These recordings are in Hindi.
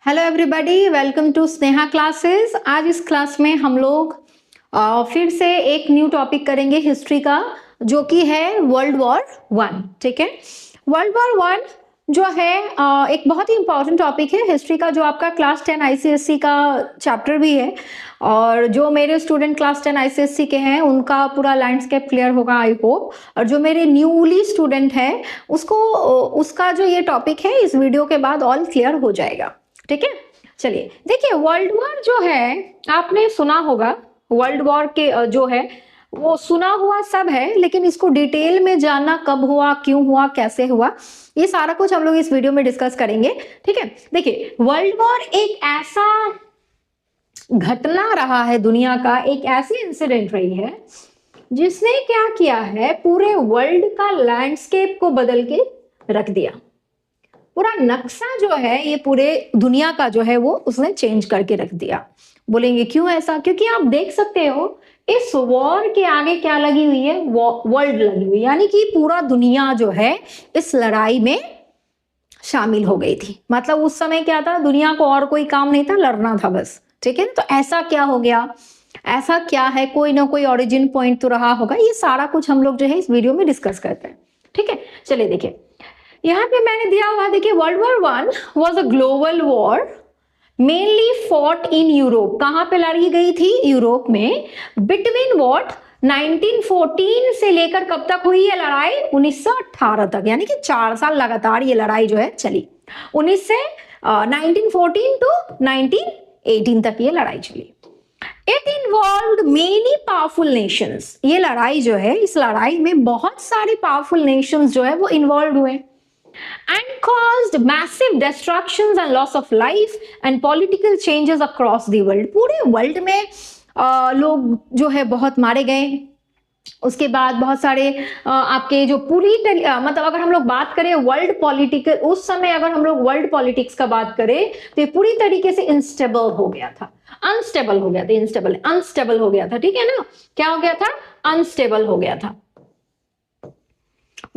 Hello everybody, welcome to Sneha classes. आज इस क्लास में हम लोग फिर से एक न्यू टॉपिक करेंगे हिस्ट्री का, जो कि है वर्ल्ड वॉर वन। ठीक है, वर्ल्ड वॉर वन जो है एक बहुत ही इंपॉर्टेंट टॉपिक है हिस्ट्री का, जो आपका क्लास 10 आईसीएससी का चैप्टर भी है। और जो मेरे स्टूडेंट क्लास 10 आईसीएससी के हैं उनका पूरा लैंडस्केप क्लियर होगा, आई होप। और जो मेरे न्यूली स्टूडेंट है उसको उसका जो ये टॉपिक है इस वीडियो के बाद ऑल क्लियर हो जाएगा। ठीक है, चलिए देखिए, वर्ल्ड वॉर जो है आपने सुना होगा। वर्ल्ड वॉर के जो है वो सुना हुआ सब है, लेकिन इसको डिटेल में जानना, कब हुआ, क्यों हुआ, कैसे हुआ, ये सारा कुछ हम लोग इस वीडियो में डिस्कस करेंगे। ठीक है, देखिए वर्ल्ड वॉर एक ऐसा घटना रहा है दुनिया का, एक ऐसी इंसिडेंट रही है जिसने क्या किया है, पूरे वर्ल्ड का लैंडस्केप को बदल के रख दिया। पूरा नक्शा जो है ये पूरे दुनिया का जो है वो उसने चेंज करके रख दिया। बोलेंगे क्यों ऐसा? क्योंकि आप देख सकते हो इस वॉर के आगे क्या लगी हुई है, वर्ल्ड लगी हुई, यानी कि पूरा दुनिया जो है इस लड़ाई में शामिल हो गई थी। मतलब उस समय क्या था, दुनिया को और कोई काम नहीं था, लड़ना था बस। ठीक है, तो ऐसा क्या हो गया, ऐसा क्या है, कोई ना कोई ओरिजिन पॉइंट तो रहा होगा। ये सारा कुछ हम लोग जो है इस वीडियो में डिस्कस करते हैं। ठीक है, चलिए देखिए यहाँ पे मैंने दिया हुआ, देखिए world war one was a global war mainly fought in Europe. कहां पे लड़ी गई थी? यूरोप में। बिटवीन वॉट 1914 से लेकर कब तक हुई है लड़ाई? 1918 तक, यानी कि 4 साल लगातार ये लड़ाई जो है चली। 1914 टू 1918 तक ये लड़ाई चली। It involved many powerful Nations. ये लड़ाई जो है, इस लड़ाई में बहुत सारे पावरफुल नेशंस जो है वो इन्वॉल्व हुए and caused massive destructions and loss of life and political changes across the world। पूरे वर्ल्ड में लोग जो है बहुत मारे गए। उसके बाद बहुत सारे आपके जो पूरी मतलब अगर हम लोग बात करें वर्ल्ड पॉलिटिकल, उस समय अगर हम लोग वर्ल्ड पॉलिटिक्स का बात करें तो ये पूरी तरीके से इंस्टेबल हो गया था, अनस्टेबल हो गया था, अनस्टेबल हो गया था। ठीक है ना, क्या हो गया था? अनस्टेबल हो गया था।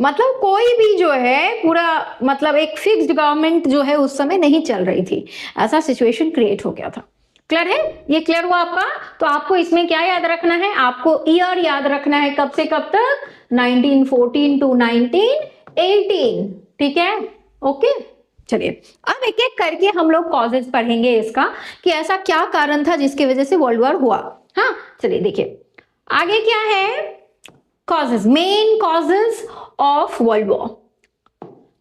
मतलब कोई भी जो है पूरा, मतलब एक फिक्स्ड गवर्नमेंट जो है उस समय नहीं चल रही थी, ऐसा सिचुएशन क्रिएट हो गया था। क्लियर है? ये क्लियर हुआ आपका? तो आपको इसमें क्या याद रखना है? आपको ईयर याद रखना है, कब से कब तक? 1914 टू 1918। ठीक है, ओके। चलिए अब एक एक करके हम लोग कॉजेज पढ़ेंगे इसका, कि ऐसा क्या कारण था जिसकी वजह से वर्ल्ड वॉर हुआ। हाँ, चलिए देखिए आगे क्या है। Causes, main causes of world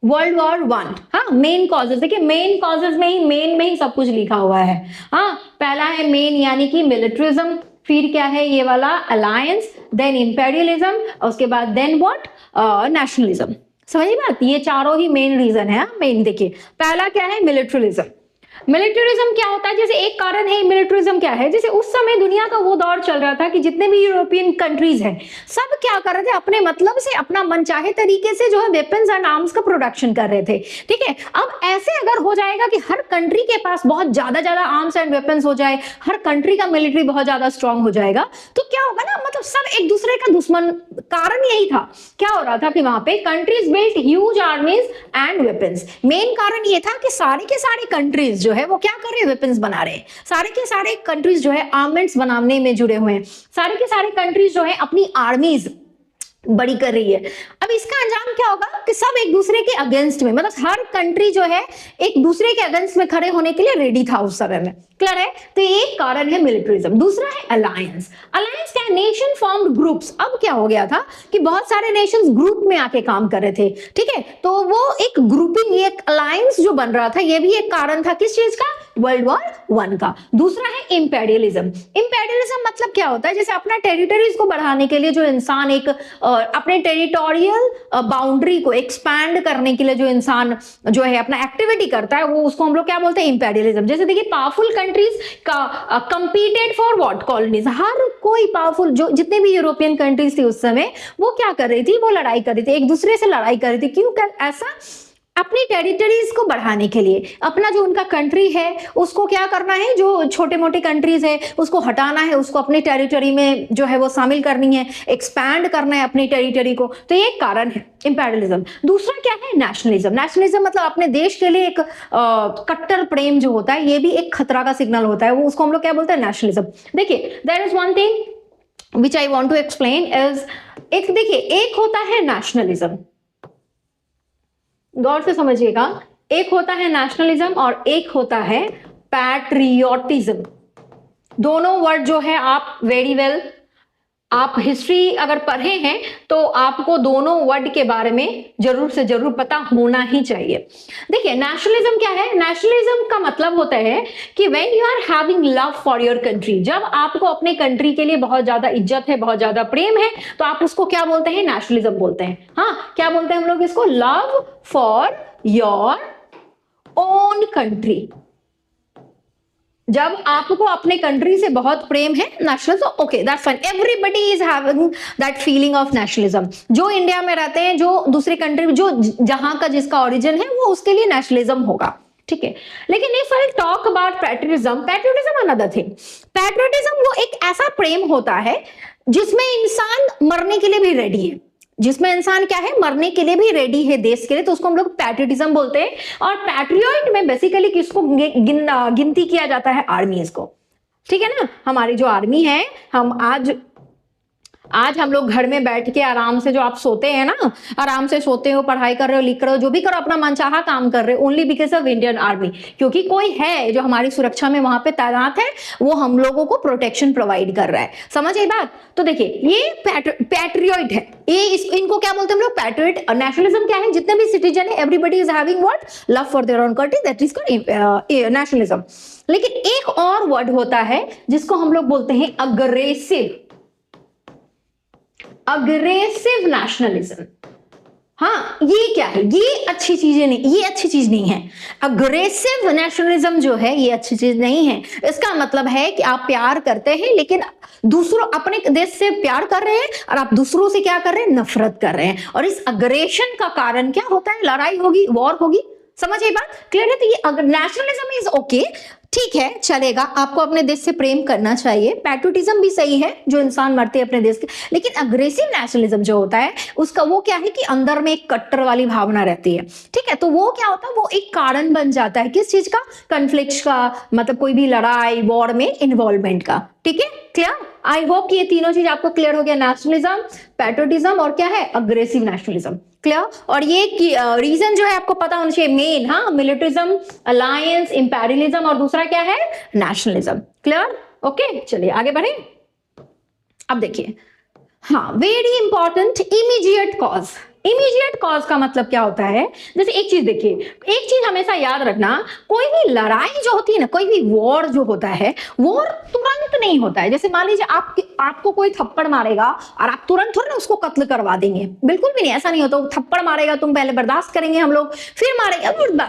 war one. हाँ, मेन कॉजेज, देखिए मेन कॉजेज में ही, मेन में ही सब कुछ लिखा हुआ है। हाँ, पहला है मेन, यानी कि मिलिट्रिज्म। फिर क्या है ये वाला अलायंस, देन इंपेरियलिज्म, उसके बाद देन व्हाट, नेशनलिज्म। समझिए बात, ये चारों ही मेन रीजन है। मेन देखिए, पहला क्या है? मिलिट्रिज्म। मिलिट्रिज्म क्या होता है? जैसे एक कारण है मिलिट्रिज्म क्या है, जैसे उस समय दुनिया का वो दौर चल रहा था कि जितने भी यूरोपियन कंट्रीज हैं सब क्या कर रहे थे, अपने मतलब से, अपना मनचाहे तरीके से जो है वेपन्स एंड आर्म्स का प्रोडक्शन कर रहे थे। ठीक है, अब ऐसे अगर हो जाएगा कि हर कंट्री के पास बहुत ज्यादा आर्म्स एंड वेपन्स हो जाए, हर कंट्री का मिलिट्री बहुत ज्यादा स्ट्रांग हो जाएगा, तो क्या होगा ना, मतलब सब एक दूसरे का दुश्मन। कारण यही था, क्या हो रहा था कि वहां पे countries built huge आर्मीज and weapons. Main कारण ये था कि सारे के सारे कंट्रीज जो है वो क्या कर रहे हैं? वेपन्स बना रहे हैं। सारे के सारे कंट्रीज जो है आर्मेंट्स बनाने में जुड़े हुए हैं। सारे के सारे कंट्रीज जो है अपनी आर्मीज बड़ी कर रही है। अब इसका अंजाम क्या होगा कि सब एक दूसरे के अगेंस्ट में, मतलब हर कंट्री जो है एक दूसरे के अगेंस्ट में खड़े होने के लिए रेडी था उस समय में। क्लियर है? तो एक कारण है मिलिट्रिज्म। दूसरा है अलायंस। अलायंस क्या है? Nation formed groups. अब क्या हो गया था कि बहुत सारे नेशंस ग्रुप में आके काम कर रहे थे। ठीक है, तो वो एक ग्रुपिंग, एक अलायंस जो बन रहा था, ये भी एक कारण था किस चीज का? वर्ल्ड वॉर वन का। दूसरा है इंपेरियलिज्म। इंपेरियलिज्म मतलब क्या होता है? जैसे अपना टेरिटरीज को बढ़ाने के लिए जो इंसान एक अपने टेरिटोरियल बाउंड्री को एक्सपैंड करने के लिए जो इंसान जो है अपना एक्टिविटी करता है, वो उसको हम लोग क्या बोलते हैं? इंपेरियलिज्म। जैसे देखिए पावरफुल कंट्रीज का कंपीटेड फॉर व्हाट? कॉलोनीज। हर कोई पावरफुल, जो जितने भी यूरोपियन कंट्रीज थी उस समय, वो क्या कर रही थी? वो लड़ाई कर रही थी, एक दूसरे से लड़ाई कर रही थी। क्यों कर ऐसा? अपनी टेरिटरीज को बढ़ाने के लिए, अपना जो उनका कंट्री है उसको क्या करना है, जो छोटे मोटे कंट्रीज है उसको हटाना है, उसको अपनी टेरिटरी में जो है वो शामिल करनी है, एक्सपैंड करना है अपनी टेरिटरी को। तो ये एक कारण है इंपेरियलिज्म। दूसरा क्या है, नेशनलिज्म। नेशनलिज्म मतलब अपने देश के लिए एक कट्टर प्रेम जो होता है, ये भी एक खतरा का सिग्नल होता है, वो उसको हम लोग क्या बोलते हैं, नेशनलिज्म। देखिए there is one thing which I want to explain is, एक देखिए एक होता है नेशनलिज्म, गौर से समझिएगा, एक होता है नेशनलिज्म और एक होता है पैट्रियोटिज्म। दोनों वर्ड जो है आप वेरी वेल, आप हिस्ट्री अगर पढ़े हैं तो आपको दोनों वर्ड के बारे में जरूर से जरूर पता होना ही चाहिए। देखिए नेशनलिज्म क्या है, नेशनलिज्म का मतलब होता है कि when you are having love for your country, जब आपको अपने कंट्री के लिए बहुत ज्यादा इज्जत है, बहुत ज्यादा प्रेम है, तो आप उसको क्या बोलते हैं, नेशनलिज्म बोलते हैं। हाँ, क्या बोलते हैं हम लोग इसको, love for your own country. जब आपको अपने कंट्री से बहुत प्रेम है, nationalism, okay that's fine, everybody is having that feeling of nationalism. जो इंडिया में रहते हैं, जो दूसरी कंट्री, जो जहां का जिसका ओरिजिन है, वो उसके लिए नेशनलिज्म होगा, ठीक है। लेकिन if I talk about patriotism, patriotism another thing. Patriotism वो एक ऐसा प्रेम होता है जिसमें इंसान मरने के लिए भी रेडी है, जिसमें इंसान क्या है, मरने के लिए भी रेडी है देश के लिए, तो उसको हम लोग पैट्रियोटिज्म बोलते हैं। और पैट्रियोट में बेसिकली किसको गिनती किया जाता है, आर्मीज को, ठीक है ना। हमारी जो आर्मी है, हम आज हम लोग घर में बैठ के आराम से जो आप सोते हैं ना, आराम से सोते हो, पढ़ाई कर रहे हो, लिख रहे हो, जो भी करो, अपना मनचाहा काम कर रहे हो, only because of Indian army, क्योंकि कोई है जो हमारी सुरक्षा में वहां पे तैनात है, वो हम लोगों को प्रोटेक्शन प्रोवाइड कर रहा है। समझ आई बात। तो देखिए ये पैट्रियोट है, ये इनको क्या बोलते हैं हम लोग, पैट्रियोट। नेशनलिज्म क्या है, जितने भी सिटीजन है, everybody is having what, love for their own country, that is called nationalism. लेकिन एक और वर्ड होता है जिसको हम लोग बोलते हैं अग्रेसिव, अग्रेसिव नेशनलिज्म। हाँ, ये क्या है, ये अच्छी चीजें नहीं, ये अच्छी चीज नहीं है। अग्रेसिव नेशनलिज्म जो है ये अच्छी चीज नहीं है। इसका मतलब है कि आप प्यार करते हैं, लेकिन दूसरों, अपने देश से प्यार कर रहे हैं और आप दूसरों से क्या कर रहे हैं, नफरत कर रहे हैं। और इस अग्रेशन का कारण क्या होता है, लड़ाई होगी, वॉर होगी। समझ आई बात, क्लियर है। तो ये अगर नेशनलिज्म इज ओके, ठीक है, चलेगा, आपको अपने देश से प्रेम करना चाहिए। पैट्रियोटिज्म भी सही है, जो इंसान मरते हैं अपने देश के। लेकिन अग्रेसिव नेशनलिज्म जो होता है, उसका वो क्या है कि अंदर में एक कट्टर वाली भावना रहती है, ठीक है। तो वो क्या होता है, वो एक कारण बन जाता है किस चीज का, कन्फ्लिक्ट का, मतलब कोई भी लड़ाई, वॉर में इन्वॉल्वमेंट का, ठीक है, क्लियर। आई होप कि ये तीनों चीज आपको क्लियर हो गया, नेशनलिज्म, पैट्रियोटिज्म और क्या है, अग्रेसिव नेशनलिज्म, क्लियर। और ये रीजन जो है आपको पता होना चाहिए, मेन, हाँ, मिलिटरिज्म, अलायंस, इंपेरियलिज्म, और दूसरा क्या है, नेशनलिज्म, क्लियर। ओके, चलिए आगे बढ़े। अब देखिए, हाँ, very important, immediate cause. Immediate cause का मतलब क्या होता है, जैसे एक चीज देखिए, एक चीज हमेशा याद रखना, कोई भी लड़ाई जो होती है ना, कोई भी वॉर जो होता है, वॉर तुरंत नहीं होता है। जैसे मान लीजिए आपको कोई थप्पड़ मारेगा और आप तुरंत थोड़ा ना उसको कत्ल करवा देंगे, बिल्कुल भी नहीं, ऐसा नहीं होता। थप्पड़ मारेगा, तुम पहले बर्दाश्त करेंगे, हम लोग फिर मारेंगे,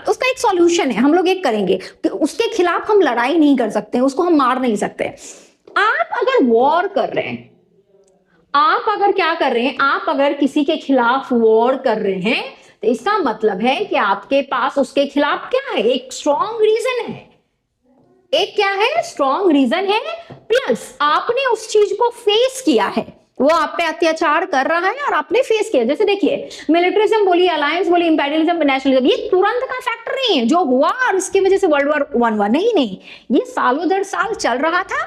उसका एक सॉल्यूशन है, हम लोग एक करेंगे। उसके खिलाफ हम लड़ाई नहीं कर सकते, उसको हम मार नहीं सकते। आप अगर वॉर कर रहे हैं, आप अगर क्या कर रहे हैं, आप अगर किसी के खिलाफ वॉर कर रहे हैं, तो इसका मतलब है कि आपके पास उसके खिलाफ क्या है, एक स्ट्रॉन्ग रीजन है। एक क्या है, स्ट्रॉन्ग रीजन है, प्लस आपने उस चीज को फेस किया है, वो आप पे अत्याचार कर रहा है और आपने फेस किया। जैसे देखिए, मिलिटरिज्म बोलिए, अलायंस बोलिए, इंपेरियलिज्म, नेशनलिज्म, ये तुरंत का फैक्टर नहीं है जो हुआ और इसकी वजह से वर्ल्ड वॉर 1 हुआ, नहीं, ये सालों दर साल चल रहा था।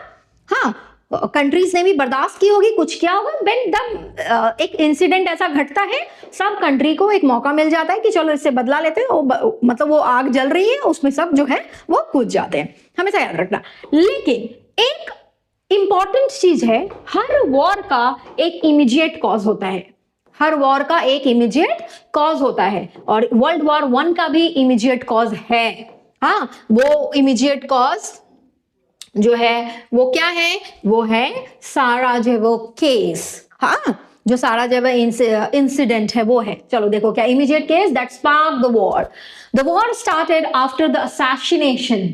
हाँ, कंट्रीज ने भी बर्दाश्त की होगी, कुछ किया होगा। जब एक इंसिडेंट ऐसा घटता है, सब कंट्री को एक मौका मिल जाता है कि चलो इससे बदला लेते हैं, मतलब वो आग जल रही है, उसमें सब जो है वो कूद जाते हैं, हमेशा याद रखना। लेकिन एक इंपॉर्टेंट चीज है, हर वॉर का एक इमीडिएट कॉज होता है, हर वॉर का एक इमीडिएट कॉज होता है, और वर्ल्ड वॉर 1 का भी इमीडिएट कॉज है। हाँ, वो इमीडिएट कॉज जो है वो क्या है, वो है साराजेवो केस। हाँ, जो साराजेवो इंसिडेंट है वो है। चलो देखो क्या immediate case, that sparked the war. The war started after the assassination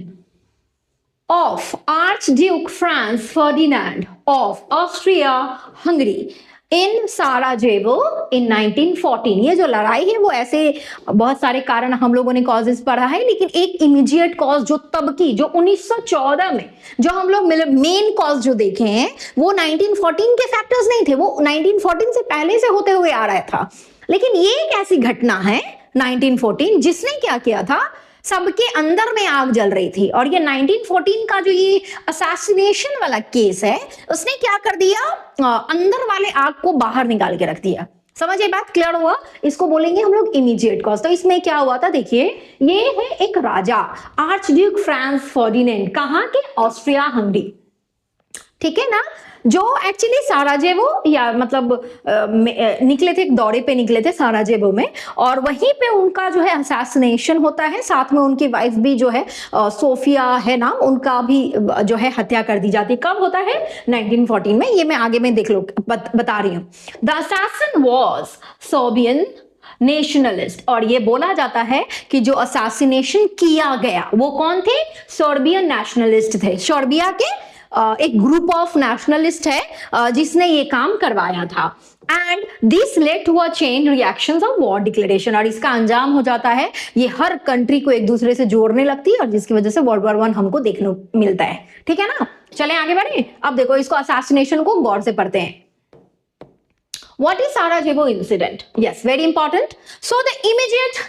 of Archduke Franz Ferdinand of Austria-Hungary in Sarajevo in 1914। ये जो लड़ाई है वो ऐसे बहुत सारे कारण हम लोगों ने कॉजेस पढ़ा है, लेकिन एक इमीडिएट कॉज जो तब की, जो 1914 में जो हम लोग मेन कॉज जो देखे हैं वो 1914 के फैक्टर्स नहीं थे, वो 1914 से पहले से होते हुए आ रहा था। लेकिन ये एक ऐसी घटना है 1914 जिसने क्या किया था, सबके अंदर में आग जल रही थी। और ये 1914 का जो ये असैसिनेशन वाला केस है, उसने क्या कर दिया, अंदर वाले आग को बाहर निकाल के रख दिया। समझिए बात क्लियर हुआ? इसको बोलेंगे हम लोग इमीडिएट कॉज। तो इसमें क्या हुआ था, देखिए ये है एक राजा आर्च ड्यूक फ्रांस फर्डिनेंड, कहां के, ऑस्ट्रिया हंगरी, ठीक है ना, जो एक्चुअली साराजेवो या मतलब निकले थे, दौरे पे निकले थे साराजेवो में, और वहीं पे उनका जो है असैसिनेशन होता है। साथ में उनकी वाइफ भी जो है सोफिया है नाम, उनका भी जो है हत्या कर दी जाती है। कब होता है, 1914 में। ये मैं आगे में देख लो बता रही हूँ। The assassin was Serbian nationalist, और ये बोला जाता है कि जो असैसिनेशन किया गया वो कौन थे, सर्बियन नेशनलिस्ट थे। सर्बिया के एक ग्रुप ऑफ नेशनलिस्ट है जिसने ये काम करवाया था। And this led to a chain reactions of war declaration, और इसका अंजाम हो जाता है ये हर कंट्री को एक दूसरे से जोड़ने लगती है, और जिसकी वजह से वर्ल्ड वॉर 1 हमको देखने मिलता है। ठीक है ना, चलें आगे बढ़े। अब देखो इसको असैसिनेशन को गौर से पढ़ते हैं। What is Sarajevo incident? Yes, very important. So the immediate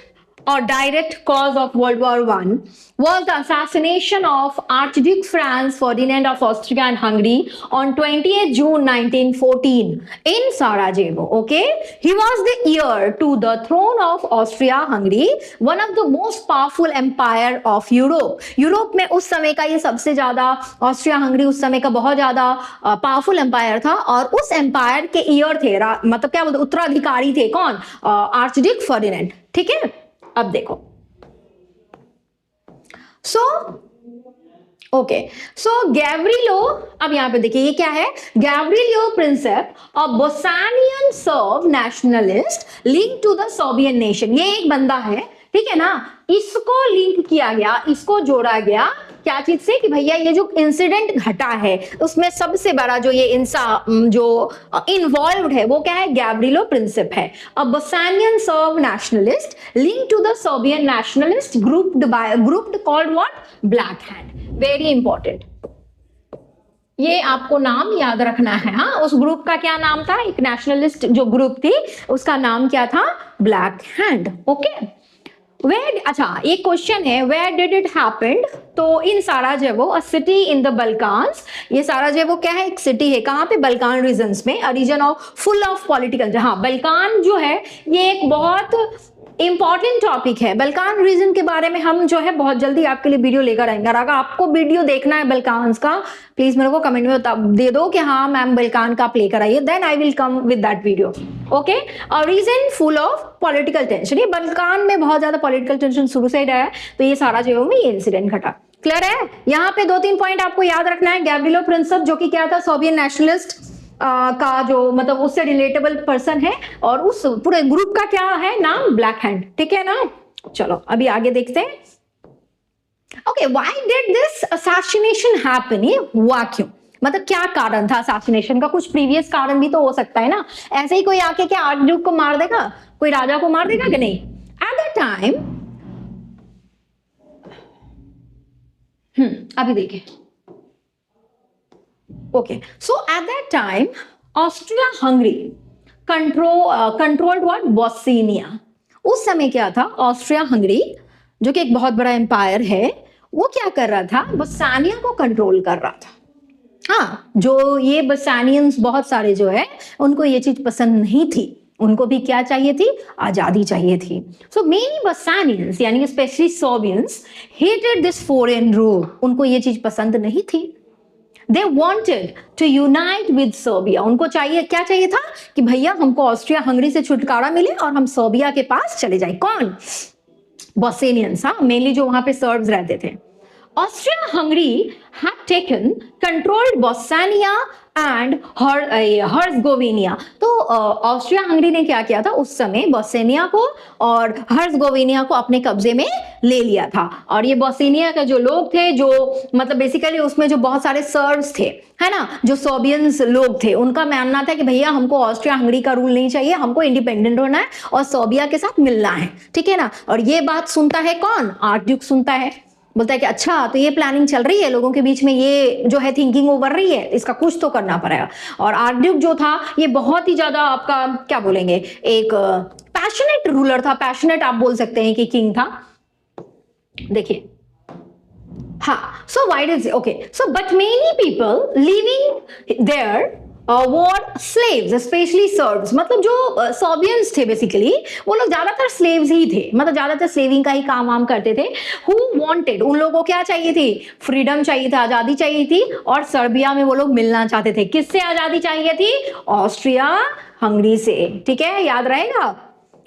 or direct cause of World War I was the assassination of Archduke Franz Ferdinand of Austria and Hungary on 28th June 1914 in Sarajevo. Okay, he was the heir to the throne of Austria-Hungary, one of the most powerful empire of Europe. Europe में उस समय का ये सबसे ज्यादा, ऑस्ट्रिया हंगरी उस समय का बहुत ज्यादा पावरफुल एम्पायर था, और उस एम्पायर के ईयर थे, मतलब क्या बोलते, उत्तराधिकारी थे कौन, आर्चड्यूक फर्डिनेंड। ठीक है, अब देखो सो गैब्रिलो, अब यहां पे देखिए ये क्या है, Gavrilo Princip of Bosnian Serb nationalist link to the Serbian nation. ये एक बंदा है, ठीक है ना, इसको लिंक किया गया, इसको जोड़ा गया क्या चीज से, कि भैया ये जो इंसिडेंट घटा है उसमें सबसे बड़ा जो ये जो इन्वॉल्व्ड है वो क्या है, गैब्रिलो प्रिंसिप है। A Bosnian Serb nationalist link to the Serbian nationalist grouped called what, Black Hand. Very important, ये आपको नाम याद रखना है। हाँ, उस ग्रुप का क्या नाम था, एक नेशनलिस्ट जो ग्रुप थी उसका नाम क्या था, ब्लैक हैंड। ओके, अच्छा एक क्वेश्चन है, वेयर डिड इट हैपेंड? तो इन Sarajevo, a city in the बल्कान्स। ये साराजेवो क्या है, एक सिटी है, कहाँ पे, बल्कान रीजन्स में, a region of full of political. जहाँ बल्कान जो है ये एक बहुत इंपॉर्टेंट टॉपिक है। बल्कान रीजन के बारे में हम जो है बहुत जल्दी आपके लिए वीडियो लेकर आएंगे। अगर आपको वीडियो देखना है बल्कान्स का, प्लीज मेरे को कमेंट में दे दो कि हाँ मैम बल्कान का प्ले कराइए, then I will come with that video. Okay, और region full of political tension, ये बल्कान में बहुत ज्यादा पॉलिटिकल टेंशन शुरू से ही रहा है, तो ये साराजेवो में ये इंसिडेंट घटा। क्लियर है? यहाँ पे 2-3 पॉइंट आपको याद रखना है। गैब्रिलो प्रिंसेप जो कि क्या था, सर्बियन नेशनलिस्ट का जो मतलब उससे रिलेटेबल पर्सन है, और उस पूरे ग्रुप का क्या है नाम, ब्लैक हैंड। ठीक है ना, चलो अभी आगे देखते हैं। Okay, why did this assassination happen? ये हुआ क्यों, मतलब क्या कारण था असैसिनेशन का? कुछ प्रीवियस कारण भी तो हो सकता है ना, ऐसे ही कोई आके क्या आर्चड्यूक को मार देगा, कोई राजा को मार देगा कि नहीं? एट दैट टाइम अभी देखिए। Okay, so at that time, Austria-Hungary controlled what? Bosnia. उस समय क्या था, ऑस्ट्रिया हंगरी जो कि एक बहुत बड़ा एम्पायर है, वो क्या कर रहा था, बोस्निया को कंट्रोल कर रहा था। हाँ, जो ये बोस्नियंस बहुत सारे जो है उनको ये चीज पसंद नहीं थी, उनको भी क्या चाहिए थी, आजादी चाहिए थी। सो मेनी बोस्नियंस यानी specially Serbians hated this foreign rule, उनको ये चीज पसंद नहीं थी। They wanted to unite with Serbia. उनको चाहिए, क्या चाहिए था, कि भैया हमको ऑस्ट्रिया हंगरी से छुटकारा मिले और हम सर्बिया के पास चले जाए। कौन, बोस्नियंस, हाँ, मेनली जो वहां पे सर्ब्स रहते थे। Austria Hungary had taken controlled Bosnia and Herzegovina. तो ऑस्ट्रिया हंगरी ने क्या किया था उस समय, बोस्निया को और हर्जगोविनिया को अपने कब्जे में ले लिया था। और ये बोस्निया के जो लोग थे, जो मतलब बेसिकली उसमें जो बहुत सारे सर्ब्स थे, है ना, जो सोबियंस लोग थे, उनका मानना था कि भैया हमको ऑस्ट्रिया हंगरी का रूल नहीं चाहिए, हमको इंडिपेंडेंट होना है और सोबिया के साथ मिलना है, ठीक है ना। और ये बात सुनता है कौन, आर्चड्यूक सुनता है, बोलता है कि अच्छा तो ये प्लानिंग चल रही है लोगों के बीच में, ये जो है थिंकिंग उभर रही है, इसका कुछ तो करना पड़ेगा। और आर्चड्यूक जो था ये बहुत ही ज्यादा आपका क्या बोलेंगे, एक पैशनेट रूलर था, पैशनेट आप बोल सकते हैं कि किंग था। देखिए हाँ, so white is okay, so but many people living there were slaves, specially Serbs, मतलब जो सोबियंस थे बेसिकली वो लोग ज्यादातर स्लेव्स ही थे, मतलब ज्यादातर स्लेविंग का ही काम वाम करते थे। हु वांटेड, उन लोगों को क्या चाहिए थी, फ्रीडम चाहिए था, आजादी चाहिए थी। और सर्बिया में वो लोग मिलना चाहते थे। किससे आजादी चाहिए थी, ऑस्ट्रिया हंगरी से, ठीक है, याद रहेगा,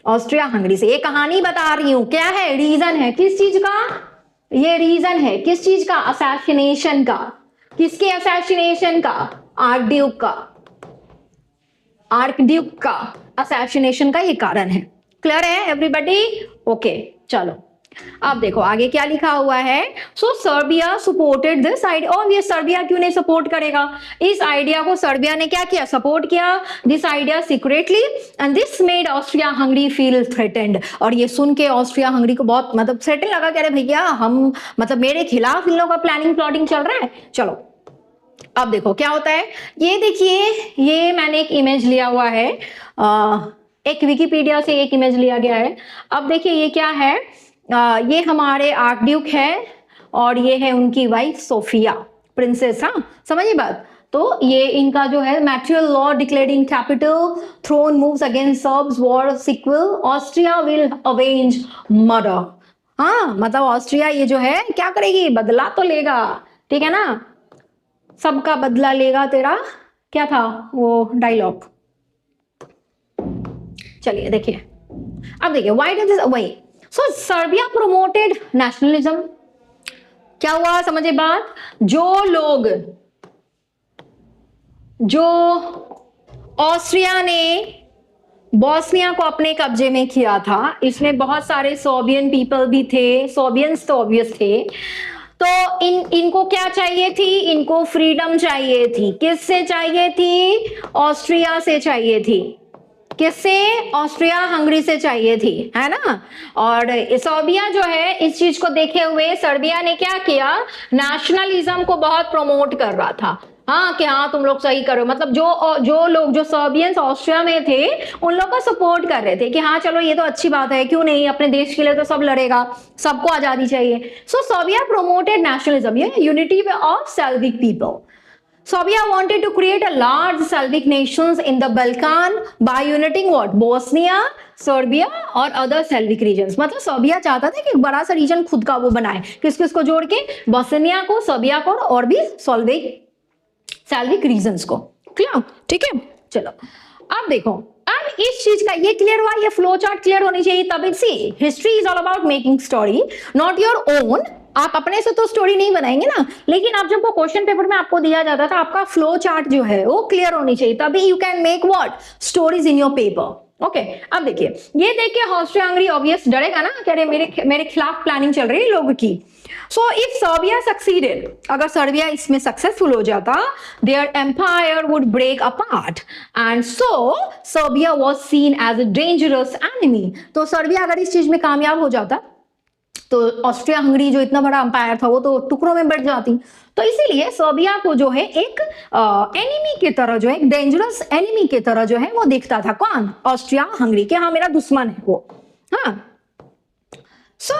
ऑस्ट्रिया हंगरी से। ये कहानी बता रही हूं, क्या है रीजन है, किस चीज का ये रीजन है, किस चीज का, असैसिनेशन का। किसके असैसिनेशन का, आर्कड्यूक का असैसिनेशन का ये कारण है। क्लियर है एवरीबॉडी, ओके चलो अब देखो आगे क्या लिखा हुआ है। सो सर्बिया सपोर्टेड दिस आइडिया। और ये सर्बिया क्यों नहीं सपोर्ट करेगा, इस आइडिया को सर्बिया ने क्या किया, सपोर्ट किया, this idea secretly, and this made Austria Hungary feel threatened. और ये सुन के ऑस्ट्रिया हंगरी को बहुत मतलब थ्रेटन लगा, कह रहे भैया हम मतलब मेरे खिलाफ इन लोगों का प्लानिंग प्लॉटिंग चल रहा है। चलो अब देखो क्या होता है, ये देखिए, ये मैंने एक इमेज लिया हुआ है, एक विकिपीडिया से एक इमेज लिया गया है। अब देखिए ये क्या है, ये हमारे आर्कड्यूक है और ये है उनकी वाइफ सोफिया, प्रिंसेस, हाँ समझिए बात। तो ये इनका जो है material law declaring capital, throne moves against Serbs, war sequel, Austria will avenge murder. हाँ मतलब ऑस्ट्रिया ये जो है क्या करेगी, बदला तो लेगा, ठीक है ना, सबका बदला लेगा तेरा, क्या था वो डायलॉग। चलिए देखिए, अब देखिए व्हाई डज दिस वही। सो सर्बिया प्रोमोटेड नेशनलिज्म। क्या हुआ समझे बात, जो ऑस्ट्रिया ने बोस्निया को अपने कब्जे में किया था, इसमें बहुत सारे सोबियन पीपल भी थे, सोबियंस तो ऑब्वियस थे। तो इनको क्या चाहिए थी, इनको फ्रीडम चाहिए थी। किससे चाहिए थी, ऑस्ट्रिया से चाहिए थी। किससे, ऑस्ट्रिया हंगरी से चाहिए थी, है ना। और सर्बिया जो है इस चीज को देखे हुए सर्बिया ने क्या किया, नेशनलिज्म को बहुत प्रमोट कर रहा था। हाँ कि हाँ तुम लोग सही करो, मतलब जो लोग जो सर्बियंस ऑस्ट्रिया में थे उन लोग को सपोर्ट कर रहे थे कि हाँ चलो ये तो अच्छी बात है, क्यों नहीं, अपने देश के लिए तो सब लड़ेगा, सबको आजादी चाहिए। सो सर्बिया प्रोमोटेड नेशनलिज्म, ये unity of Slavic people. Serbia wanted to create a large Slavic nations in the Balkan by uniting what? Bosnia, Serbia और other Slavic regions। मतलब सर्बिया चाहता था कि एक बड़ा सा रीजन खुद का वो बनाए, किस किस को जोड़ के, बोस्निया को, सर्बिया को और भी स्लाविक रीजन्स को। क्लियर, ठीक है। चलो अब देखो, अब इस चीज का ये क्लियर हुआ, ये फ्लो चार्ट क्लियर होनी चाहिए तब। See history is all about making story, not your own. आप अपने से तो स्टोरी नहीं बनाएंगे ना, लेकिन आप जब वो क्वेश्चन पेपर में आपको दिया जाता था, आपका फ्लो चार्ट जो है वो क्लियर होनी चाहिए, तभी you can make what, stories in your paper. Okay अब देखिए, ये देख के ऑस्ट्रिया हंगरी ऑब्वियस डरेगा ना, कह रहे मेरे खिलाफ प्लानिंग चल रही है लोगों की। सो इफ सर्बिया सक्सीडेड, अगर सर्बिया इसमें सक्सेसफुल हो जाता, their empire would break apart and so Serbia was seen as a dangerous enemy. तो सर्बिया अगर इस चीज में कामयाब हो जाता तो ऑस्ट्रिया हंगरी जो इतना बड़ा अंपायर था वो तो टुकड़ों में बढ़ जाती। तो इसीलिए सर्बिया को जो है एक एनिमी की तरह, जो है एक डेंजरस एनिमी की तरह जो है वो दिखता था। कौन, ऑस्ट्रिया हंगरी, के हाँ मेरा दुश्मन है वो। हाँ सो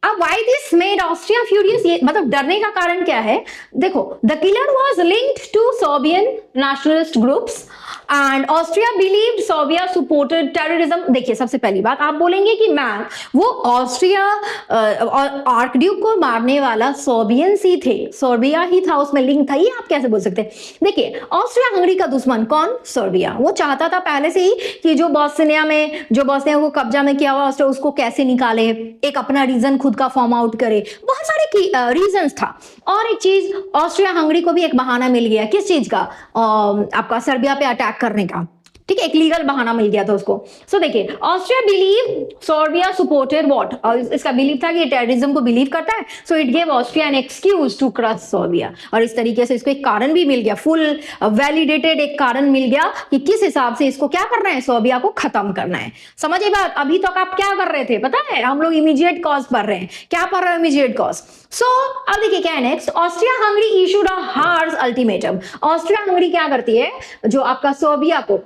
अब why this made Austria furious, ये मतलब डरने का कारण क्या है। देखो, the killer was linked to Serbian nationalist groups and Austria believed Serbia supported terrorism. देखिए सबसे पहली बात आप बोलेंगे कि मैम वो ऑस्ट्रिया आर्कड्यूक को मारने वाला सर्बियंस ही थे, सर्बिया ही था, उसमें लिंक था, ये आप कैसे बोल सकते हैं? देखिए ऑस्ट्रिया हंगरी का दुश्मन कौन? सर्बिया। वो चाहता था पहले से ही कि जो बॉस्निया को कब्जा में किया हुआ ऑस्ट्रिया उसको कैसे निकाले, एक अपना रीजन खुद का फॉर्म आउट करे, बहुत सारे रीजंस था। और एक चीज ऑस्ट्रिया हंगरी को भी एक बहाना मिल गया, किस चीज का? आपका सर्बिया पे अटैक करने का, ठीक है, एक लीगल बहाना मिल गया था उसको। सो देखिए Austria believe Serbia supported what, और इसका बिलीव था कि ये टेररिज्म को बिलीव करता है, so it gave Austria an excuse to crush Serbia. और इस तरीके से इसको एक कारण भी मिल गया, फुल वैलिडेटेड एक कारण मिल गया कि किस हिसाब से इसको क्या करना है, सर्बिया को खत्म करना है। समझिए बात। अभी तक आप क्या कर रहे थे पता है? हम लोग इमीडिएट कॉज पढ़ रहे हैं। क्या पढ़ रहे हो? Immediate cause. सो अब देखिए क्या है next, Austria Hungary issued a harsh ultimatum. Austria Hungary क्या करती है, जो आपका सर्बिया को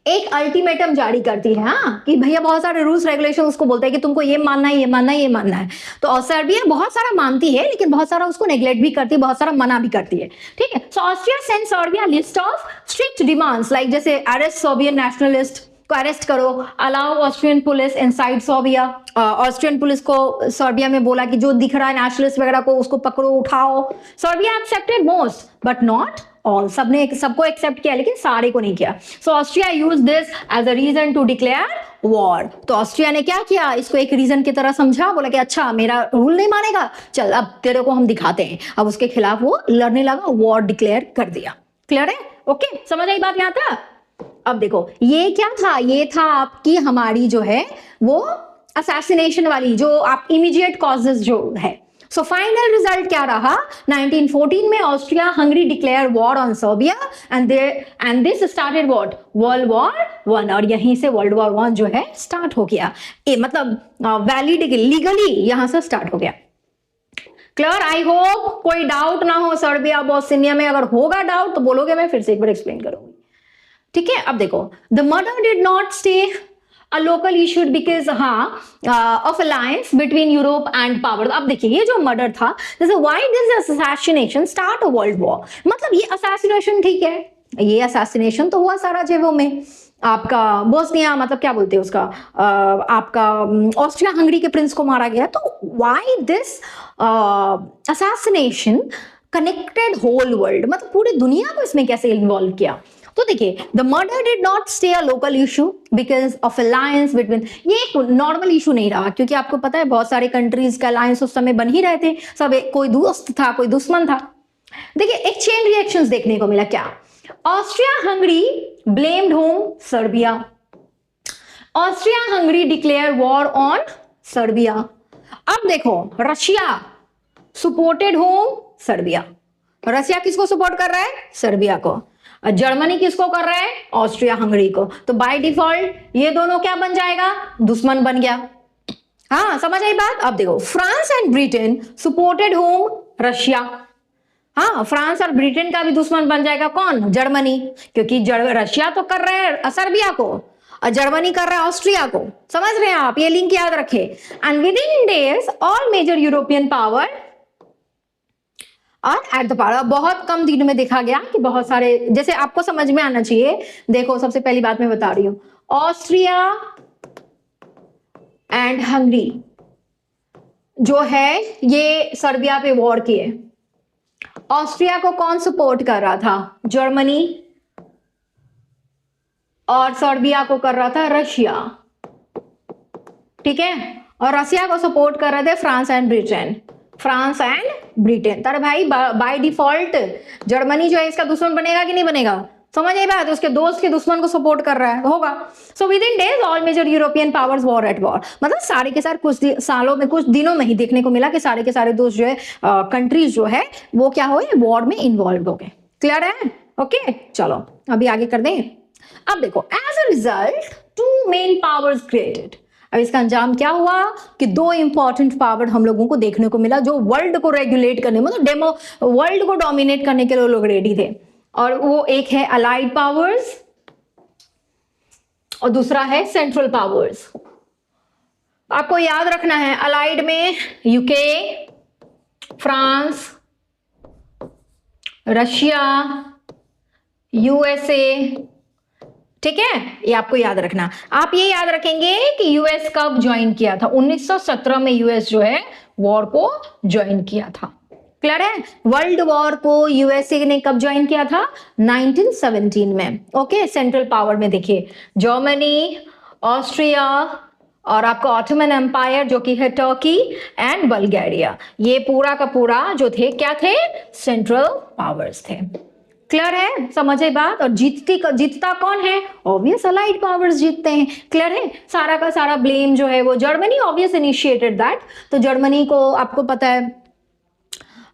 एक अल्टीमेटम जारी करती है, हाँ, कि भैया बहुत सारे रूल्स रेगुलेशन उसको बोलते हैं कि तुमको ये मानना है, ये मानना है, ये मानना है। तो सर्बिया बहुत सारा मानती है लेकिन बहुत सारा उसको नेग्लेक्ट भी करती है, बहुत सारा मना भी करती है, ठीक है। So Austria send Serbia list of strict demands like जैसे अरेस्ट सर्बियन नेशनलिस्ट को अरेस्ट करो, allow Austrian police inside Serbia. Austrian police को सर्बिया में बोला कि जो दिख रहा है नेशनलिस्ट वगैरह को उसको पकड़ो, उठाओ। Serbia accepted most but not all, सबको एक्सेप्ट किया लेकिन सारे को नहीं किया। So Austria use this as a reason to declare war. तो ऑस्ट्रिया ने क्या किया, इसको एक रीजन की तरह समझा, बोला कि अच्छा मेरा रूल नहीं मानेगा, चल अब तेरे को हम दिखाते हैं। अब उसके खिलाफ वो लड़ने लगा, वॉर डिक्लेयर कर दिया। क्लियर है? ओके, समझ आई बात यहां तक? अब देखो ये क्या था, ये था आपकी हमारी जो है वो असैसिनेशन वाली, जो आप इमीडिएट कॉजेस जो है। सो फाइनल रिजल्ट क्या रहा, 1914 में Austria Hungary declare war on Serbia and this started what, world war 1। और यहीं से वर्ल्ड वॉर 1 जो है स्टार्ट हो गया, मतलब वैलिड लीगली यहां से स्टार्ट हो गया। क्लियर? आई होप कोई डाउट ना हो सर्बिया बॉस्निया में। अगर होगा डाउट तो बोलोगे, मैं फिर से एक बार एक्सप्लेन करूंगी, ठीक है। अब देखो the murder did not stay a local issue because of alliance between Europe and power. अब देखिए ये जो मर्डर था, जैसे why this assassination start a world war, मतलब ये असैसिनेशन, ठीक है, ये असैसिनेशन तो हुआ साराजेवो में, आपका बोस्निया मतलब क्या बोलते हैं उसका, आपका ऑस्ट्रिया हंगरी के प्रिंस को मारा गया। तो why this assassination connected whole world, मतलब पूरी दुनिया को इसमें कैसे इन्वॉल्व किया? तो देखिए the murder did not stay a local issue because of alliance between, ये एक नॉर्मल इशू नहीं रहा, क्योंकि आपको पता है बहुत सारे कंट्रीज का अलायंस उस समय बन ही रहे थे, सब कोई दोस्त था कोई दुश्मन था। देखिए एक चेन रिएक्शंस देखने को मिला। क्या? Austria Hungary blamed home, Serbia. Austria Hungary declare war on Serbia. अब देखो Russia supported home, Serbia. Russia किसको सपोर्ट कर रहा है? सर्बिया को। जर्मनी किसको कर रहा है? ऑस्ट्रिया हंगरी को। तो बाय डिफॉल्ट ये दोनों क्या बन जाएगा? दुश्मन बन गया। हाँ समझ आई बात? अब देखो France and Britain supported home, Russia. हाँ फ्रांस और ब्रिटेन का भी दुश्मन बन जाएगा कौन? जर्मनी, क्योंकि रशिया तो कर रहे हैं सर्बिया को और जर्मनी कर रहा है ऑस्ट्रिया को। समझ रहे हैं आप? ये लिंक याद रखे। And within days all major European power और एट द पावर, बहुत कम दिनों में देखा गया कि बहुत सारे, जैसे आपको समझ में आना चाहिए। देखो सबसे पहली बात मैं बता रही हूं, ऑस्ट्रिया एंड हंगरी जो है ये सर्बिया पे वॉर किए। ऑस्ट्रिया को कौन सपोर्ट कर रहा था? जर्मनी। और सर्बिया को कर रहा था रशिया, ठीक है। और रशिया को सपोर्ट कर रहे थे France and Britain, France and Britain. तर भाई बाय डिफॉल्ट जर्मनी जो है इसका दुश्मन बनेगा कि नहीं बनेगा? समझ आई बात? उसके दोस्त के दुश्मन को सपोर्ट कर रहा है, होगा। So within days all major European powers war at war, मतलब सारे के सारे कुछ सालों में, कुछ दिनों में ही देखने को मिला कि सारे के सारे दोस्त जो है कंट्रीज जो है वो क्या हुए? वॉर में इन्वॉल्व हो गए। क्लियर है? ओके चलो अभी आगे कर दें। अब देखो as a result two main powers created. अब इसका अंजाम क्या हुआ कि दो इंपॉर्टेंट पावर हम लोगों को देखने को मिला जो वर्ल्ड को रेगुलेट करने, मतलब वर्ल्ड को डोमिनेट करने के लिए लोग रेडी थे। और वो एक है अलाइड पावर्स और दूसरा है सेंट्रल पावर्स। आपको याद रखना है अलाइड में यूके, फ्रांस, रशिया यूएसए, ठीक है, ये आपको याद रखना। आप ये याद रखेंगे कि यूएस कब ज्वाइन किया था, 1917 में यूएस जो है वॉर को ज्वाइन किया था। क्लियर है? वर्ल्ड वॉर को यूएसए ने कब ज्वाइन किया था? 1917 में। ओके, सेंट्रल पावर में देखिए जर्मनी, ऑस्ट्रिया और आपका ऑटोमन एम्पायर जो कि है टर्की एंड बल्गारिया, ये पूरा का पूरा जो थे क्या थे? सेंट्रल पावर्स थे। क्लियर है? समझे बात? और जीतता कौन है? ऑब्वियस अलाइड पावर्स जीतते हैं। क्लियर है? सारा का सारा ब्लेम जो है वो जर्मनी ऑब्वियस इनिशिएटेड दैट, तो जर्मनी को आपको पता है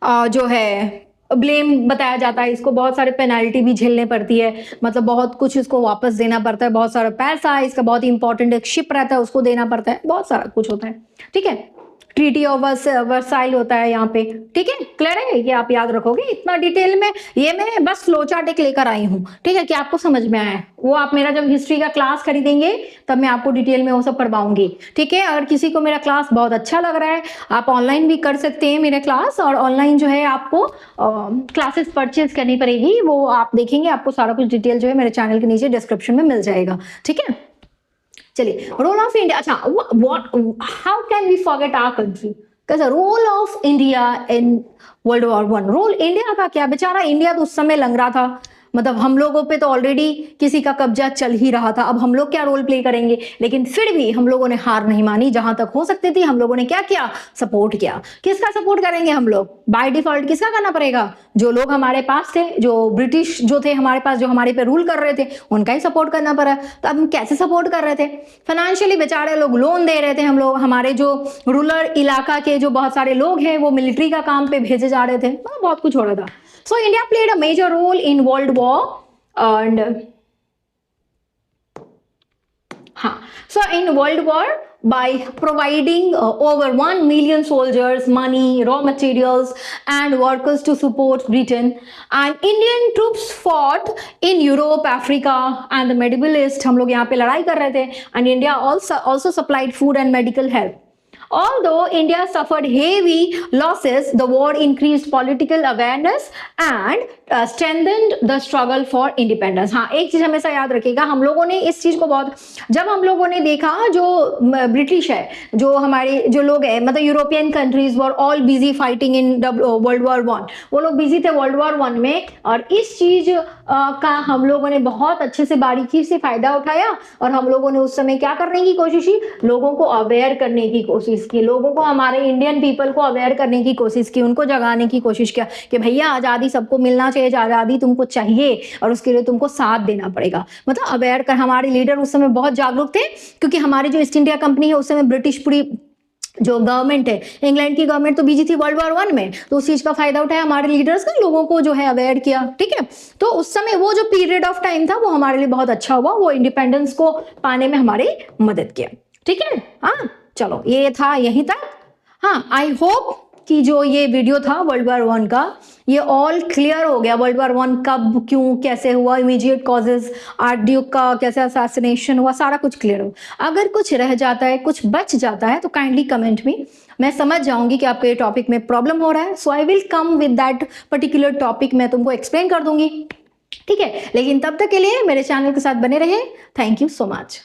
जो है ब्लेम बताया जाता है। इसको बहुत सारे पेनाल्टी भी झेलने पड़ती है, मतलब बहुत कुछ इसको वापस देना पड़ता है, बहुत सारा पैसा, इसका बहुत इंपॉर्टेंट एक शिप रहता है उसको देना पड़ता है, बहुत सारा कुछ होता है। ठीक है, ट्रीटी ऑफ वर्साइल होता है यहाँ पे। ठीक है, क्लियर है? ये आप याद रखोगे इतना डिटेल में, ये मैं बस फ्लो चार्ट एक लेकर आई हूँ। ठीक है, कि आपको समझ में आया, वो आप मेरा जब हिस्ट्री का क्लास खरीदेंगे तब मैं आपको डिटेल में वो सब पढ़वाऊंगी। ठीक है, अगर किसी को मेरा क्लास बहुत अच्छा लग रहा है आप ऑनलाइन भी कर सकते हैं मेरे क्लास, और ऑनलाइन जो है आपको क्लासेस परचेज करनी पड़ेगी, वो आप देखेंगे, आपको सारा कुछ डिटेल जो है मेरे चैनल के नीचे डिस्क्रिप्शन में मिल जाएगा। ठीक है, चलिए, रोल ऑफ इंडिया। अच्छा, what, how can we forget our country? कैसा role of India in world war one? Role India का क्या, बेचारा इंडिया तो उस समय लंगड़ा था, मतलब हम लोगों पे तो ऑलरेडी किसी का कब्जा चल ही रहा था, अब हम लोग क्या रोल प्ले करेंगे? लेकिन फिर भी हम लोगों ने हार नहीं मानी, जहां तक हो सकती थी हम लोगों ने क्या किया? सपोर्ट किया। किसका सपोर्ट करेंगे हम लोग? बाय डिफॉल्ट किसका करना पड़ेगा? जो लोग हमारे पास थे, जो ब्रिटिश जो थे हमारे पास, जो हमारे पे रूल कर रहे थे, उनका ही सपोर्ट करना पड़ा। तो अब हम कैसे सपोर्ट कर रहे थे? फाइनेंशियली बेचारे लोग लोन दे रहे थे, हम लोग, हमारे जो रूरल इलाका के जो बहुत सारे लोग हैं वो मिलिट्री का काम पे भेजे जा रहे थे, बहुत कुछ हो रहा था। So India played a major role in World War, and so in World War by providing over 1 million soldiers, money, raw materials and workers to support Britain, and Indian troops fought in Europe, Africa and the Middle East. हम लोग यहाँ पे लड़ाई कर रहे थे, and India also supplied food and medical help. Although India suffered heavy losses, the war increased political awareness and strengthened the struggle for independence. हाँ, एक चीज हमेशा याद रखिएगा, हम लोगों ने इस चीज को बहुत, जब हम लोगों ने देखा जो ब्रिटिश है, जो हमारे जो लोग हैं, मतलब European countries were all busy fighting in world war one, वो लोग बिजी थे वर्ल्ड वॉर वन में, और इस चीज का हम लोगों ने बहुत अच्छे से बारीकी से फायदा उठाया, और हम लोगों ने उस समय क्या करने की कोशिश की? लोगों को अवेयर करने की कोशिश की, लोगों को, हमारे इंडियन पीपल को अवेयर करने की कोशिश की, उनको जगाने की कोशिश किया कि भैया आज़ादी सबको मिलना चाहिए, आज़ादी तुमको चाहिए और उसके लिए तुमको साथ देना पड़ेगा। मतलब अवेयर कर, हमारे लीडर उस समय बहुत जागरूक थे, क्योंकि हमारी जो ईस्ट इंडिया कंपनी है उस समय ब्रिटिश पूरी जो गवर्नमेंट है, इंग्लैंड की गवर्नमेंट तो बिजी थी वर्ल्ड वॉर वन में, तो उस चीज का फायदा उठाया हमारे लीडर्स का, लोगों को जो है अवेयर किया। ठीक है, तो उस समय वो जो पीरियड ऑफ टाइम था वो हमारे लिए बहुत अच्छा हुआ, वो इंडिपेंडेंस को पाने में हमारी मदद किया। ठीक है, हाँ चलो ये था यहीं तक। हाँ, आई होप कि जो ये वीडियो था वर्ल्ड वॉर वन का, ये ऑल क्लियर हो गया। वर्ल्ड वॉर वन कब, क्यों, कैसे हुआ, इमीडिएट कॉजेज, आर्चड्यूक का कैसे असैसिनेशन हुआ, सारा कुछ क्लियर हो। अगर कुछ रह जाता है, कुछ बच जाता है, तो काइंडली कमेंट में, मैं समझ जाऊंगी कि आपको ये टॉपिक में प्रॉब्लम हो रहा है, so I will come with that particular topic, मैं तुमको एक्सप्लेन कर दूंगी। ठीक है, लेकिन तब तक के लिए मेरे चैनल के साथ बने रहे। Thank you so much.